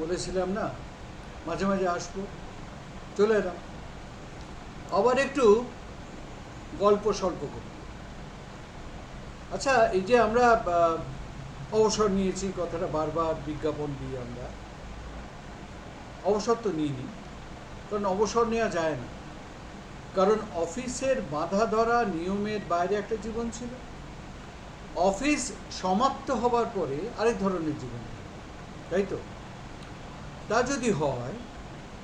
বলেছিলাম না মাঝে মাঝে আসবো, চলে এলাম। আবার একটু গল্প স্বল্প করতে। আচ্ছা, এই যে আমরা অবসর নিয়েছি, কথাটা বারবার বিজ্ঞাপন দিই আমরা, অবসর তো নিইনি, কারণ অবসর নেওয়া যায় না। কারণ অফিসের বাঁধা ধরা নিয়মের বাইরে একটা জীবন ছিল, অফিস সমাপ্ত হবার পরে আরেক ধরনের জীবন, তাই তো? তা যদি হয়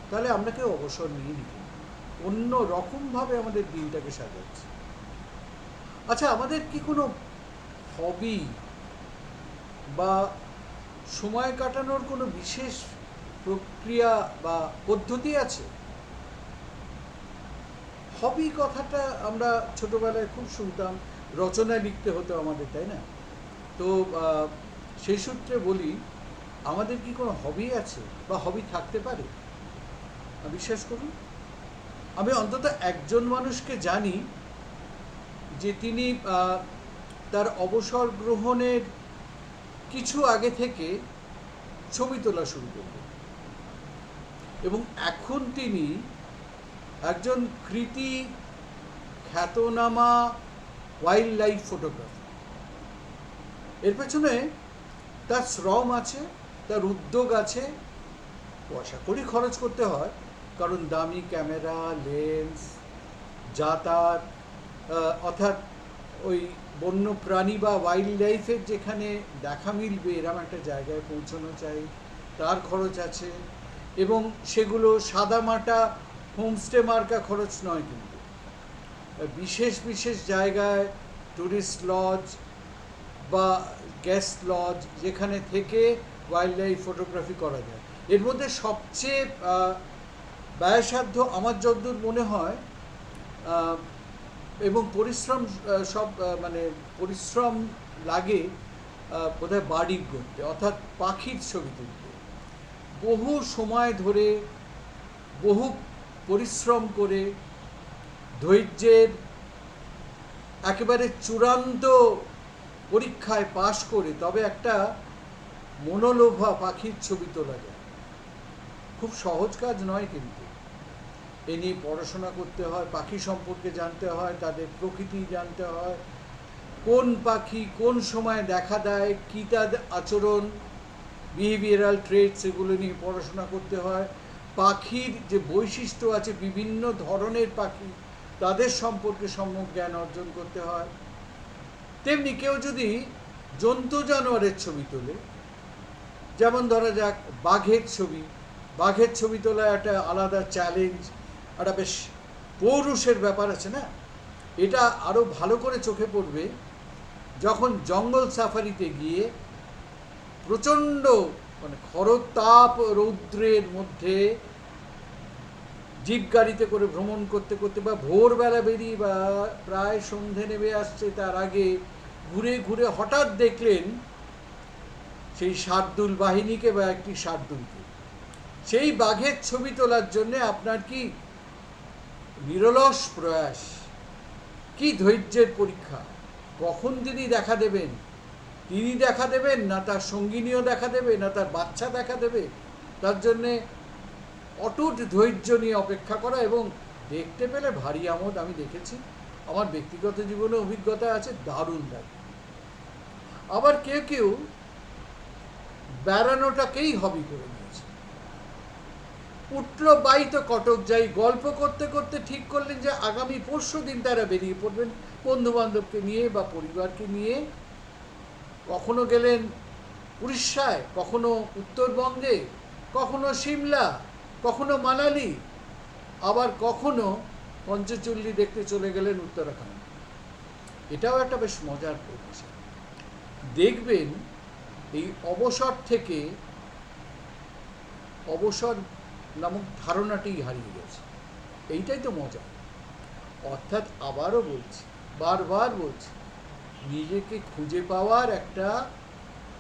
তাহলে আমরা কেউ অবসর নিয়ে নিই, অন্য রকমভাবে আমাদের দিনটাকে সাজাচ্ছি। আচ্ছা, আমাদের কি কোনো হবি বা সময় কাটানোর কোনো বিশেষ প্রক্রিয়া বা পদ্ধতি আছে? হবি কথাটা আমরা ছোটবেলায় খুব শুনতাম, রচনায় লিখতে হতো আমাদের, তাই না? তো সেই সূত্রে বলি, আমাদের কি কোনো হবি আছে বা হবি থাকতে পারে? বিশ্বাস করুন, আমি অন্তত একজন মানুষকে জানি যে তিনি তার অবসর গ্রহণের কিছু আগে থেকে ছবি তোলা শুরু করলেন, এবং এখন তিনি একজন কৃতি খ্যাতনামা ওয়াইল্ড লাইফ ফটোগ্রাফার। এর পেছনে তার শ্রম আছে, তার উদ্যোগ আছে। পয়সা কড়ি খরচ করতে হয়, কারণ দামি ক্যামেরা, লেন্স, যাতায়াত, অর্থাৎ ওই বন্য প্রাণী বা ওয়াইল্ড লাইফের যেখানে দেখা মিলবে এরম একটা জায়গায় পৌঁছানো চাই, তার খরচ আছে। এবং সেগুলো সাদামাটা হোমস্টে মার্কা খরচ নয়, কিন্তু বিশেষ বিশেষ জায়গায় ট্যুরিস্ট লজ বা গেস্ট লজ, যেখানে থেকে ওয়াইল্ড লাইফ ফটোগ্রাফি করা যায়। এর মধ্যে সবচেয়ে ব্যয়সাধ্য আমার যতদূর মনে হয়, এবং পরিশ্রম, সব মানে পরিশ্রম লাগে বোধহয় বার্ডিং করতে, অর্থাৎ পাখির ছবি তুলতে। বহু সময় ধরে, বহু পরিশ্রম করে, ধৈর্যের একেবারে চূড়ান্ত পরীক্ষায় পাশ করে তবে একটা মনোলোভা পাখির ছবি তোলা যায়। খুব সহজ কাজ নয়, কিন্তু এ নিয়ে পড়াশোনা করতে হয়, পাখি সম্পর্কে জানতে হয়, তাদের প্রকৃতি জানতে হয়, কোন পাখি কোন সময় দেখা দেয়, কী তার আচরণ, বিহেভিয়ারাল ট্রেটস, এগুলো নিয়ে পড়াশোনা করতে হয়। পাখির যে বৈশিষ্ট্য আছে, বিভিন্ন ধরনের পাখি, তাদের সম্পর্কে সম্যক জ্ঞান অর্জন করতে হয়। তেমনি কেউ যদি জন্তু জানোয়ারের ছবি তোলে, যেমন ধরা যাক বাঘের ছবি, বাঘের ছবি তোলা একটা আলাদা চ্যালেঞ্জ, একটা বেশ পৌরুষের ব্যাপার আছে না? এটা আরও ভালো করে চোখে পড়বে যখন জঙ্গল সাফারিতে গিয়ে প্রচণ্ড মানে খরতাপ রৌদ্রের মধ্যে জিপ গাড়িতে করে ভ্রমণ করতে করতে, বা ভোরবেলা বেরিয়ে বা প্রায় সন্ধে নেমে আসছে তার আগে ঘুরে ঘুরে হঠাৎ দেখলেন সেই শার্দুল বাহিনীকে বা একটি শার্দুলকে। সেই বাঘের ছবি তোলার জন্য আপনার কি নিরলস প্রয়াস, কি ধৈর্যের পরীক্ষা! কখন তিনি দেখা দেবেন, তিনি দেখা দেবেন না তার সঙ্গিনীও দেখা দেবে, না তার বাচ্চা দেখা দেবে, তার জন্যে অটুট ধৈর্য নিয়ে অপেক্ষা করা। এবং দেখতে পেলে ভারী আমোদ, আমি দেখেছি, আমার ব্যক্তিগত জীবনে অভিজ্ঞতা আছে, দারুণ লাগে। আবার কেউ কেউ বেড়ানোটাকেই হবি করে নিয়েছে। উঠল বাইত কটক যাই, গল্প করতে করতে ঠিক করলেন যে আগামী পরশু দিন তারা বেরিয়ে পড়বেন বন্ধু বান্ধবকে নিয়ে বা পরিবারকে নিয়ে। কখনো গেলেন উড়িষ্যায়, কখনো উত্তরবঙ্গে, কখনো সিমলা, কখনো মানালি, আবার কখনো পঞ্চচল্লি দেখতে চলে গেলেন উত্তরাখণ্ড। এটাও একটা বেশ মজার পরিবেশ। দেখবেন এই অবসর থেকে অবসর নামক ধারণাটি হারিয়ে গেছে। এইটাই তো মজা। অর্থাৎ আবারও বলছি, বারবার বলছি, নিজেকে খুঁজে পাওয়ার একটা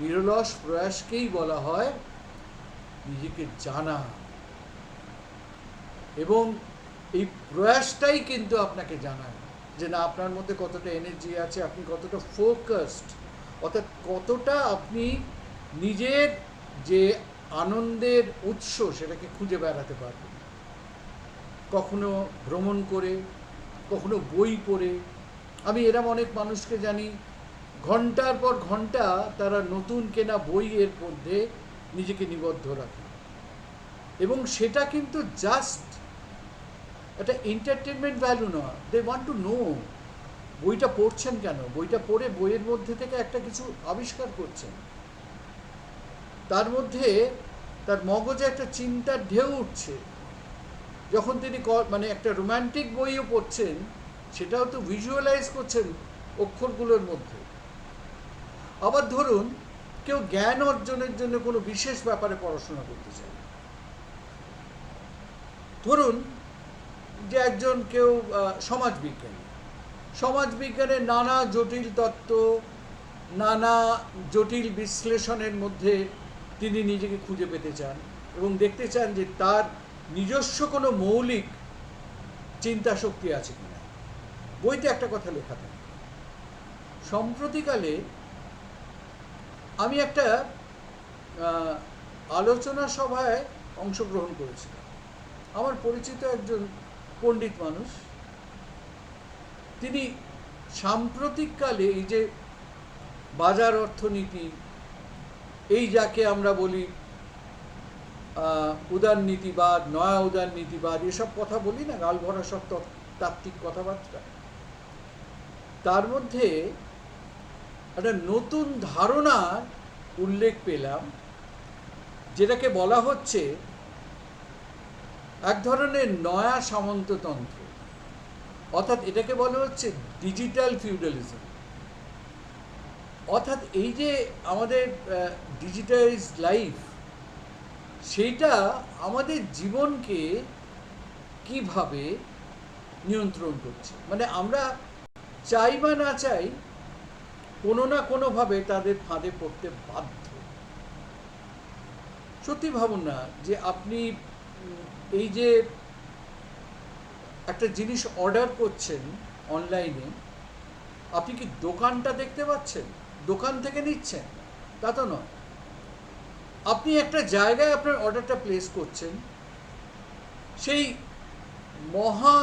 নিরলস প্রয়াসকেই বলা হয় নিজেকে জানা। এবং এই প্রয়াসটাই কিন্তু আপনাকে জানায় যে না, আপনার মধ্যে কতটা এনার্জি আছে, আপনি কতটা ফোকাসড, অর্থাৎ কতটা আপনি নিজের যে আনন্দের উৎস সেটাকে খুঁজে বেড়াতে পারবেন। কখনো ভ্রমণ করে, কখনো বই পড়ে। আমি এরম অনেক মানুষকে জানি, ঘন্টার পর ঘন্টা তারা নতুন কেনা বইয়ের মধ্যে নিজেকে নিবদ্ধ রাখে, এবং সেটা কিন্তু জাস্ট একটা এন্টারটেনমেন্ট ভ্যালু নয়। দে ওয়ান্ট টু নো বইটা পড়ছেন কেন, বইটা পড়ে বইয়ের মধ্যে থেকে একটা কিছু আবিষ্কার করছেন, তার মধ্যে তার মগজে একটা চিন্তার ঢেউ উঠছে। যখন তিনি মানে একটা রোম্যান্টিক বইও পড়ছেন, সেটাও তো ভিজুয়ালাইজ করছেন অক্ষরগুলোর মধ্যে। আবার ধরুন কেউ জ্ঞান অর্জনের জন্য কোনো বিশেষ ব্যাপারে পড়াশোনা করতে চায়। ধরুন যে একজন কেউ সমাজবিজ্ঞানী, সমাজবিজ্ঞানের নানা জটিল তত্ত্ব, নানা জটিল বিশ্লেষণের মধ্যে তিনি নিজেকে খুঁজে পেতে চান এবং দেখতে চান যে তার নিজস্ব কোনো মৌলিক চিন্তা শক্তি আছে কিনা। বইতে একটা কথা লেখা থাকে। সম্প্রতিকালে আমি একটা আলোচনা সভায় অংশগ্রহণ করেছিলাম। আমার পরিচিত একজন পণ্ডিত মানুষ, তিনি সাম্প্রতিককালে এই যে বাজার অর্থনীতি, এই যাকে আমরা বলি উদারনীতিবাদ, নয়া উদারনীতিবাদ, এসব কথা বলি না, গাল ভরা সব তাত্ত্বিক কথাবার্তা, তার মধ্যে একটা নতুন ধারণার উল্লেখ পেলাম, যেটাকে বলা হচ্ছে এক ধরনের নয়া সামন্ততন্ত্র। অর্থাৎ এটাকে বলা হচ্ছে ডিজিটাল ফিউডালিজম। অর্থাৎ এই যে আমাদের ডিজিটালাইজ লাইফ, সেইটা আমাদের জীবনকে কিভাবে নিয়ন্ত্রণ করছে। মানে আমরা চাই বা না চাই, কোনো না কোনোভাবে তাদের ফাঁদে পড়তে বাধ্য। সত্যি ভাবুন না যে আপনি এই যে একটা জিনিস অর্ডার করছেন অনলাইনে, আপনি কি দোকানটা দেখতে পাচ্ছেন, দোকান থেকে নিচ্ছেন? তা তো নয়। আপনি একটা জায়গায় আপনার অর্ডারটা প্লেস করছেন, সেই মহা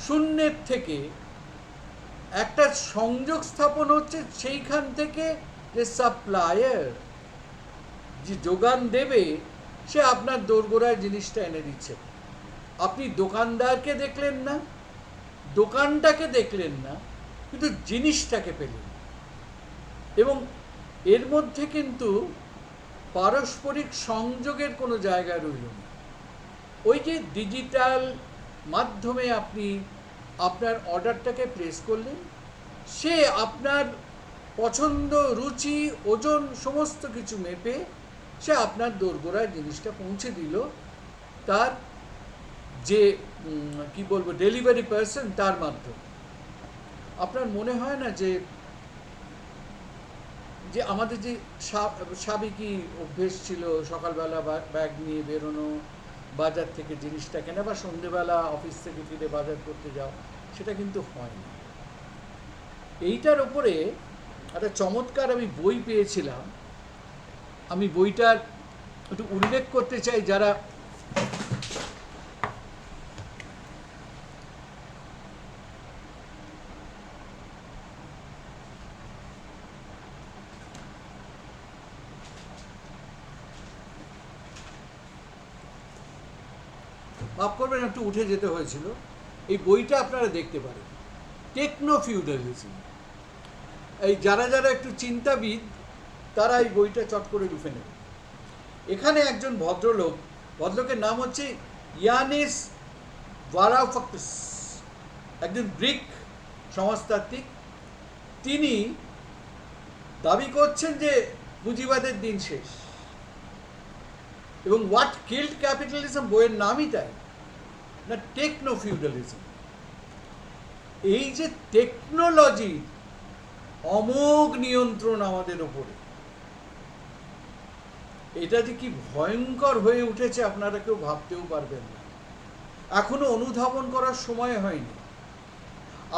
শূন্যের থেকে একটা সংযোগ স্থাপন হচ্ছে, সেইখান থেকে যে সাপ্লায়ার, যে যোগান দেবে, সে আপনার দোরগোড়ায় জিনিসটা এনে দিচ্ছে। আপনি দোকানদারকে দেখলেন না, দোকানটাকে দেখলেন না, কিন্তু জিনিসটাকে পেলেন। এবং এর মধ্যে কিন্তু পারস্পরিক সংযোগের কোনো জায়গা রইল না। ওই যে ডিজিটাল মাধ্যমে আপনি আপনার অর্ডারটাকে প্লেস করলেন, সে আপনার পছন্দ, রুচি, ওজন সমস্ত কিছু মেপে সে আপনার দোরগোড়ায় জিনিসটা পৌঁছে দিল তার যে কি বলবো ডেলিভারি পার্সন, তার মাধ্যমে। আপনার মনে হয় না যে যে আমাদের যে সাবেকি অভ্যেস ছিল সকালবেলা ব্যাগ নিয়ে বেরোনো, বাজার থেকে জিনিসটা কেনা, বা সন্ধেবেলা অফিস থেকে ফিরে বাজার করতে যাও, সেটা কিন্তু হয় না। এইটার উপরে একটা চমৎকার আমি বই পেয়েছিলাম, আমি বইটার একটু উল্লেখ করতে চাই। যারা মাফ করবেন, একটু উঠে যেতে হয়েছিল। এই বইটা আপনারা দেখতে পারেন, টেকনো ফিউডালিজম। এই যারা যারা একটু চিন্তাবিদ, তারা এই বইটা চট করে লুফে নেবে। এখানে একজন ভদ্রলোকের নাম হচ্ছে ইয়ানিস ভারাফাকস, একজন গ্রিক সমাজতাত্ত্বিক। তিনি দাবি করছেন যে পুঁজিবাদের দিন শেষ, এবং হোয়াট কিল্ড ক্যাপিটালিজম বইয়ের নামই তাই না, টেকনো ফিউডালিজম। এই যে টেকনোলজি অমোঘ নিয়ন্ত্রণ আমাদের ওপরে, এটা যে কি ভয়ঙ্কর হয়ে উঠেছে আপনারা কেউ ভাবতেও পারবেন না। এখনো অনুধাবন করার সময় হয়নি।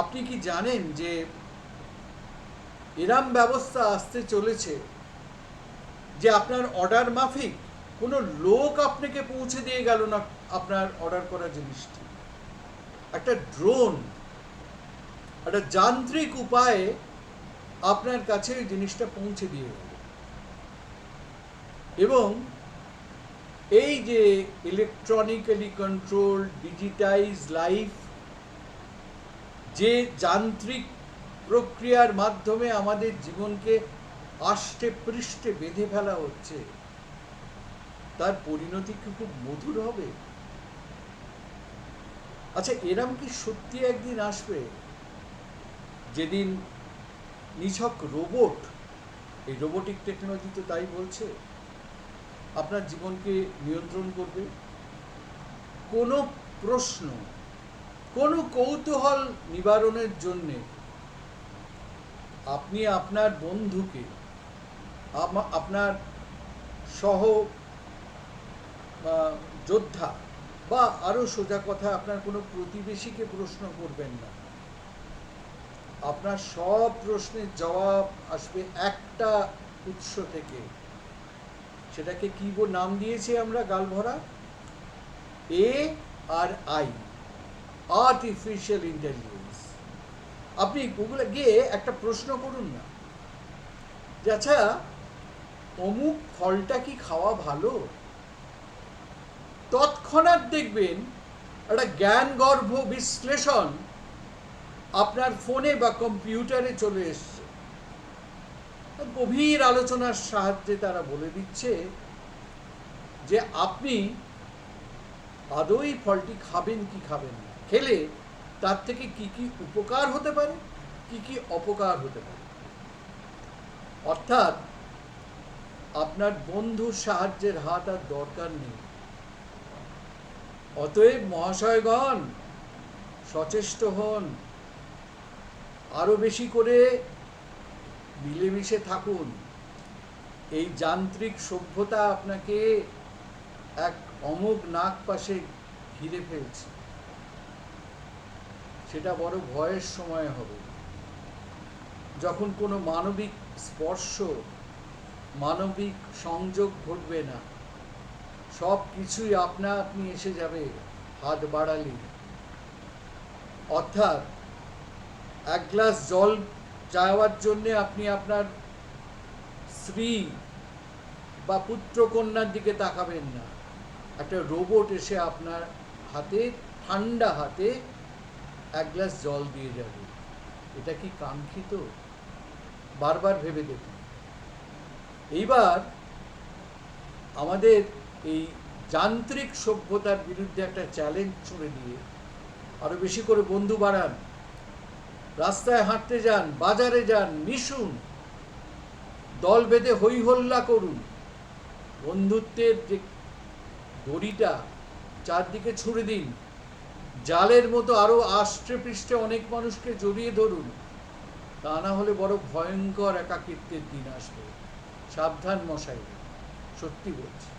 আপনি কি জানেন যে এরম ব্যবস্থা আসতে চলেছে যে আপনার অর্ডার মাফিক কোনো লোক আপনাকে পৌঁছে দিয়ে গেল না আপনার অর্ডার করা জিনিসটি। একটা ড্রোন একটা যান্ত্রিক উপায়ে আপনার কাছে ওই জিনিসটা পৌঁছে দিয়ে গেল। এবং এই যে ইলেকট্রনিক্যালি কন্ট্রোল ডিজিটাইজ লাইফ, যে যান্ত্রিক প্রক্রিয়ার মাধ্যমে আমাদের জীবনকে আষ্টে পৃষ্ঠে বেঁধে ফেলা হচ্ছে, তার পরিণতি কি খুব মধুর হবে? আচ্ছা, এরম কি সত্যি একদিন আসবে যেদিন নিছক রোবট, এই রোবোটিক টেকনোলজি তো তাই বলছে, আপনার জীবনকে নিয়ন্ত্রণ করবে? কোনো প্রশ্ন, কোনো কৌতূহল নিবারণের জন্যে আপনি আপনার বন্ধুকে, আপনার সহ যোদ্ধা বা আরো সোজা কথা আপনার কোনো প্রতিবেশীকে প্রশ্ন করবেন না। আপনার সব প্রশ্নের জবাব আসবে একটা উৎস থেকে। সেটাকে কি নাম দিয়েছি আমরা গালভরা? AI, artificial intelligence. আপনি গুগলে গিয়ে একটা প্রশ্ন করুন না যে আচ্ছা অমুক ফলটা কি খাওয়া ভালো? তৎক্ষণাৎ দেখবেন একটা জ্ঞানগর্ভ বিশ্লেষণ আপনার ফোনে বা কম্পিউটারে চলে এসছে। গভীর আলোচনার সাহায্যে তারা বলে দিচ্ছে যে আপনি আদৌ ফলটি খাবেন কি খাবেন না, খেলে তার থেকে কি কি উপকার হতে পারে, কি কি অপকার হতে পারে। অর্থাৎ আপনার বন্ধুর সাহায্যের হাত আর দরকার নেই। অতএব মহাশয়গণ, সচেষ্ট হন, আরো বেশি করে মিলেমিশে থাকুন। এই যান্ত্রিক সভ্যতা আপনাকে এক অমোঘ নাগ পাশে ঘিরে ফেলছে। সেটা বড় ভয়ের সময় হবে, যখন কোনো মানবিক স্পর্শ, মানবিক সংযোগ ঘটবে না, সব কিছুই আপনা আপনি এসে যাবে হাত বাড়ালে। অর্থাৎ এক গ্লাস জল চাওয়ার জন্যে আপনি আপনার স্ত্রী বা পুত্র কন্যার দিকে তাকাবেন না, একটা রোবট এসে আপনার হাতে, ঠান্ডা হাতে এক গ্লাস জল দিয়ে যাবে। এটা কি কাঙ্ক্ষিত? বারবার ভেবে দেখুন। এইবার আমাদের এই যান্ত্রিক সভ্যতার বিরুদ্ধে একটা চ্যালেঞ্জ ছুড়ে দিয়ে আরো বেশি করে বন্ধু বাড়ান, রাস্তায় হাঁটতে যান, বাজারে যান, মিশুন, দল বেঁধে হই হল্লা করুন। বন্ধুত্বের যে দড়িটা চারদিকে ছুড়ে দিন, জালের মতো আরো আষ্টে পৃষ্ঠে অনেক মানুষকে জড়িয়ে ধরুন। তা না হলে বড় ভয়ঙ্কর একাকিত্বের দিন আসবে। সাবধান মশাই, সত্যি বলছি।